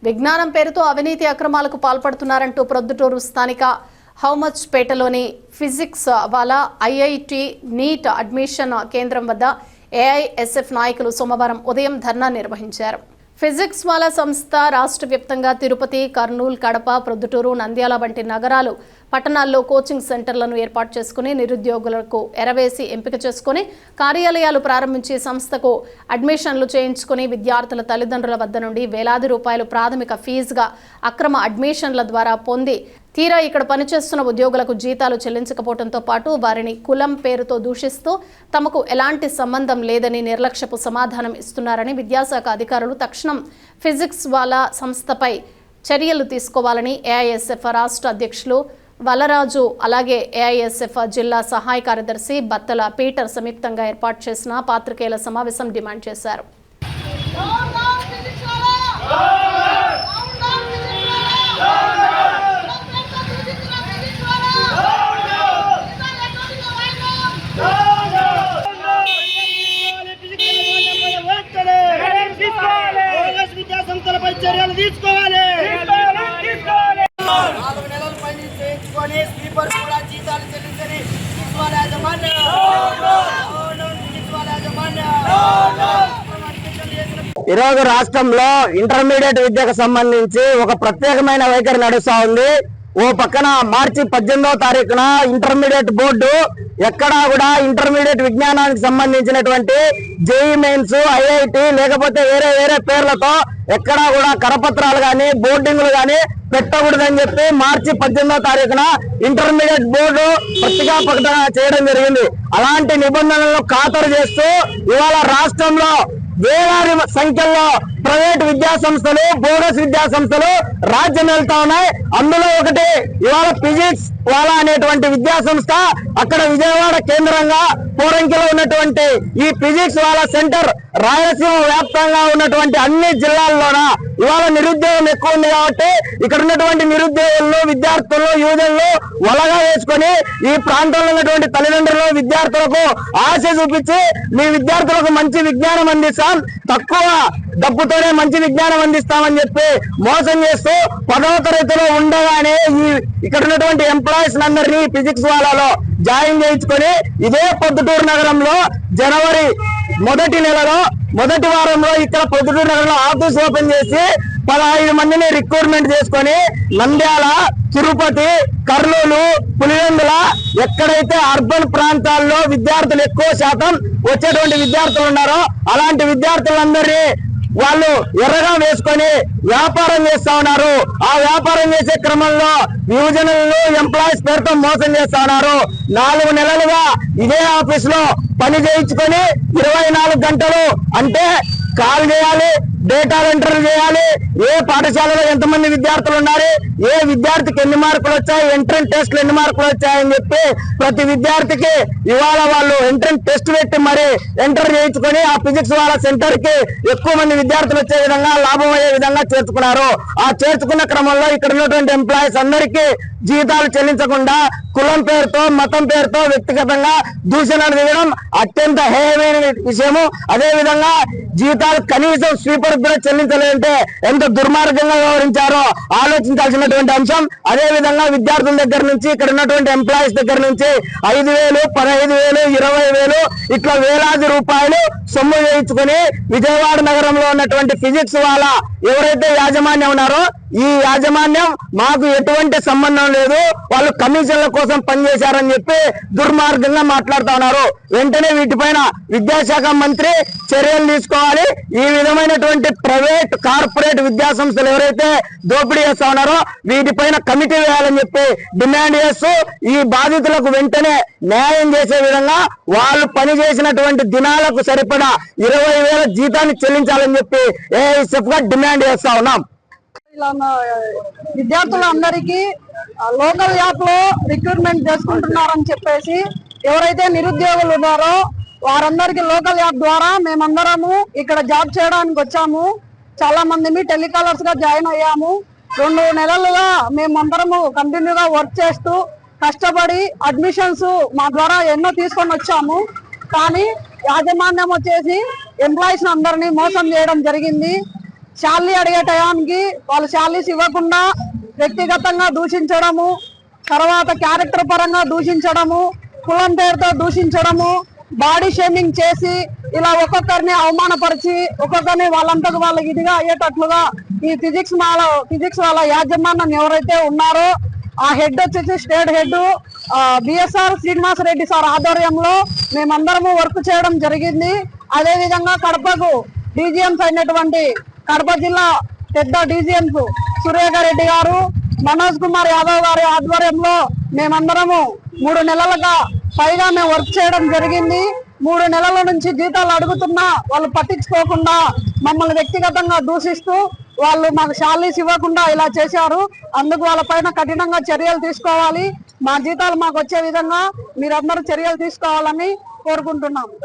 విజ్ఞానం పేరుతో అవినీతి అక్రమాలకు పాల్పడుతున్నారంటూ ప్రొద్దుటూరు స్థానిక హౌమచ్ పేటలోని ఫిజిక్స్ వాలా ఐఐటి నీట్ అడ్మిషన్ కేంద్రం వద్ద ఏఐఎస్ఎఫ్ నాయకులు సోమవారం ఉదయం ధర్నా నిర్వహించారు. ఫిజిక్స్ వాలా సంస్థ రాష్ట్ర వ్యాప్తంగా తిరుపతి, కర్నూలు, కడప, ప్రొద్దుటూరు, నంద్యాల వంటి నగరాలు, పట్టణాల్లో కోచింగ్ సెంటర్లను ఏర్పాటు చేసుకుని నిరుద్యోగులకు ఎరవేసి ఎంపిక చేసుకుని కార్యాలయాలు ప్రారంభించి సంస్థకు అడ్మిషన్లు చేయించుకుని విద్యార్థుల తల్లిదండ్రుల వద్ద నుండి వేలాది రూపాయలు ప్రాథమిక ఫీజుగా అక్రమ అడ్మిషన్ల ద్వారా పొంది తీరా ఇక్కడ పనిచేస్తున్న ఉద్యోగులకు జీతాలు చెల్లించకపోవడంతో పాటు వారిని కులం పేరుతో దూషిస్తూ తమకు ఎలాంటి సంబంధం లేదని నిర్లక్ష్యపు సమాధానం ఇస్తున్నారని విద్యాశాఖ అధికారులు తక్షణం ఫిజిక్స్ వాలా సంస్థపై చర్యలు తీసుకోవాలని ఏఐఎస్ఎఫ్ రాష్ట్ర అధ్యక్షులు వలరాజు, అలాగే ఏఐఎస్ఎఫ్ జిల్లా సహాయ కార్యదర్శి బత్తల పీటర్ సంయుక్తంగా ఏర్పాటు చేసిన పాత్రికేయుల సమావేశం డిమాండ్ చేశారు. ఈరోజు రాష్ట్రంలో ఇంటర్మీడియట్ విద్యకు సంబంధించి ఒక ప్రత్యేకమైన వైఖరి నడుస్తా ఉంది. ఓ పక్కన మార్చి 18వ తారీఖున ఇంటర్మీడియట్ బోర్డు ఎక్కడా కూడా ఇంటర్మీడియట్ విజ్ఞానానికి సంబంధించినటువంటి జేఈ మెయిన్స్, ఐఐటి లేకపోతే వేరే వేరే పేర్లతో ఎక్కడా కూడా కరపత్రాలు కానీ బోర్డింగ్లు కానీ పెట్టకూడదని చెప్పి మార్చి 18వ తారీఖున ఇంటర్మీడియట్ బోర్డు పత్రికా ప్రకటన చేయడం జరిగింది. అలాంటి నిబంధనలను ఖాతరు చేస్తూ ఇవాళ రాష్ట్రంలో వేలాది సంఖ్యలో ప్రైవేట్ విద్యా సంస్థలు, బోగస్ విద్యా సంస్థలు రాజ్యం వెళ్తా ఉన్నాయి. అందులో ఒకటి ఇవాళ ఫిజిక్స్ వాలా అనేటువంటి విద్యా సంస్థ. అక్కడ విజయవాడ కేంద్రంగా పోరంకిలో ఉన్నటువంటి ఈ ఫిజిక్స్ వాలా సెంటర్ రాయలసీమ వ్యాప్తంగా ఉన్నటువంటి అన్ని జిల్లాల్లోన ఇవాళ నిరుద్యోగం ఎక్కువ ఉంది కాబట్టి ఇక్కడ ఉన్నటువంటి నిరుద్యోగులను, విద్యార్థులను, యువజనులు వలగా వేసుకొని ఈ ప్రాంతంలో ఉన్నటువంటి తల్లిదండ్రులు, విద్యార్థులకు ఆశ చూపించి మీ విద్యార్థులకు మంచి విజ్ఞానం అందిస్తాం, తక్కువ డబ్బుతోనే మంచి విజ్ఞానం అందిస్తామని చెప్పి మోసం చేస్తూ 10వ తరగతిలో ఉండగానే ఇక్కడ ఉన్నటువంటి ఎంప్లాయీస్ అందరినీ ఫిజిక్స్ వాలాలో జాయిన్ చేయించుకొని ఇదే పొద్దుటూరు నగరంలో జనవరి మొదటి నెలలో మొదటి వారంలో ఇక్కడ పొద్దుటూరు నగరంలో ఆఫీస్ ఓపెన్ చేసి 15 మందిని రిక్రూట్మెంట్ చేసుకొని నంద్యాల, తిరుపతి, కర్నూలు, పులివెందుల ఎక్కడైతే అర్బన్ ప్రాంతాల్లో విద్యార్థులు ఎక్కువ శాతం వచ్చేటువంటి విద్యార్థులు ఉన్నారో అలాంటి విద్యార్థులందరినీ వాళ్ళు ఎర్రగా వేసుకొని వ్యాపారం చేస్తా ఉన్నారు. ఆ వ్యాపారం చేసే క్రమంలో యువజనులను ఎంప్లాయీస్ పేరుతో మోసం చేస్తా ఉన్నారు. 4 నెలలుగా ఇదే ఆఫీస్ లో పని చేయించుకొని 24 గంటలు అంటే కాల్ చేయాలి, డేటా ఎంటర్ చేయాలి, ఏ పాఠశాలలో ఎంతమంది విద్యార్థులు ఉన్నారు, ఏ విద్యార్థికి ఎన్ని మార్కులు వచ్చాయి, ఎంట్రన్స్ టెస్ట్లు ఎన్ని మార్కులు వచ్చాయని చెప్పి ప్రతి విద్యార్థికి ఇవాళ వాళ్ళు ఎంట్రన్స్ టెస్ట్ పెట్టి మరి ఎంటర్ చేయించుకొని ఆ ఫిజిక్స్ వాళ్ళ సెంటర్ కి ఎక్కువ మంది విద్యార్థులు వచ్చే విధంగా, లాభం అయ్యే విధంగా చేర్చుకున్నారు. ఆ చేర్చుకున్న క్రమంలో ఇక్కడ ఉన్నటువంటి ఎంప్లాయీస్ అందరికీ జీతాలు చెల్లించకుండా కులం పేరుతో, మతం పేరుతో వ్యక్తిగతంగా దూషణలు దిగడం అత్యంత హేయమైన విషయము. అదే విధంగా జీతాలు కనీసం స్వీపర్ కూడా చెల్లించలేదంటే ఎంత దుర్మార్గంగా వ్యవహరించారో ఆలోచించాల్సినటువంటి అంశం. అదే విధంగా విద్యార్థుల దగ్గర నుంచి, ఇక్కడ ఉన్నటువంటి ఎంప్లాయీస్ దగ్గర నుంచి 5,000, 15,000, 20,000 ఇట్లా వేలాది రూపాయలు సొమ్ము చేయించుకుని విజయవాడ నగరంలో ఉన్నటువంటి ఫిజిక్స్ వాళ్ళ ఎవరైతే యాజమాన్యం ఉన్నారో ఈ యాజమాన్యం మాకు ఎటువంటి సంబంధం లేదు, వాళ్ళు కమిషన్ల కోసం పనిచేశారని చెప్పి దుర్మార్గంగా మాట్లాడుతా ఉన్నారు. వెంటనే వీటిపైన విద్యాశాఖ మంత్రి చర్యలు తీసుకోవాలి. ఈ విధమైనటువంటి ప్రైవేట్, కార్పొరేట్ విద్యా సంస్థలు ఎవరైతే దోపిడీ చేస్తా ఉన్నారో వీటిపైన కమిటీ వేయాలని చెప్పి డిమాండ్ చేస్తూ ఈ బాధితులకు వెంటనే న్యాయం చేసే విధంగా వాళ్ళు పనిచేసినటువంటి దినాలకు సరిపడా 20,000 జీతాన్ని చెల్లించాలని చెప్పి ఏఐఎస్ఎఫ్ గా డిమాండ్ చేస్తా ఉన్నాం. విద్యార్థులందరికీ లోకల్ యాప్ లో రిక్రూట్మెంట్ చేసుకుంటున్నారని చెప్పేసి ఎవరైతే నిరుద్యోగులు ఉన్నారో వారందరికీ లోకల్ యాప్ ద్వారా మేమందరము ఇక్కడ జాబ్ చేయడానికి వచ్చాము. చాలా మంది టెలికాలర్స్ గా జాయిన్ అయ్యాము. 2 నెలలుగా మేమందరము కంటిన్యూగా వర్క్ చేస్తూ కష్టపడి అడ్మిషన్స్ మా ద్వారా ఎన్నో తీసుకొని వచ్చాము. కానీ యాజమాన్యం వచ్చేసి ఎంప్లాయీస్ అందరినీ మోసం చేయడం జరిగింది. శాలరీ అడిగే టయానికి వాళ్ళు శాలరీస్ ఇవ్వకుండా వ్యక్తిగతంగా దూషించడము, తర్వాత క్యారెక్టర్ పరంగా దూషించడము, కులం పేరుతో దూషించడము, బాడీ షేమింగ్ చేసి ఇలా ఒక్కొక్కరిని అవమానపరిచి ఒక్కొక్కరిని వాళ్ళంతకు వాళ్ళకి ఇదిగా అయ్యేటట్లుగా ఈ ఫిజిక్స్ వాళ్ళ యాజమాన్యం ఎవరైతే ఉన్నారో ఆ హెడ్ వచ్చేసి state head BSR Srinivasa Reddy sir ఆధ్వర్యంలో మేమందరము వర్క్ చేయడం జరిగింది. అదే విధంగా కడపకు డీజీఎంస్ అయినటువంటి కడప జిల్లా పెద్ద డీజీఎంస్ సురేఖర్ రెడ్డి గారు, మనోజ్ కుమార్ యాదవ్ గారి ఆధ్వర్యంలో మేమందరము 3 నెలలుగా పైగా మేము వర్క్ చేయడం జరిగింది. 3 నెలల నుంచి జీతాలు అడుగుతున్నా వాళ్ళు పట్టించుకోకుండా మమ్మల్ని వ్యక్తిగతంగా దూషిస్తూ వాళ్ళు మాకు శాలరీస్ ఇవ్వకుండా ఇలా చేశారు. అందుకు వాళ్ళపైన కఠినంగా చర్యలు తీసుకోవాలి. మా జీతాలు మాకు వచ్చే విధంగా మీరందరూ చర్యలు తీసుకోవాలని కోరుకుంటున్నాము.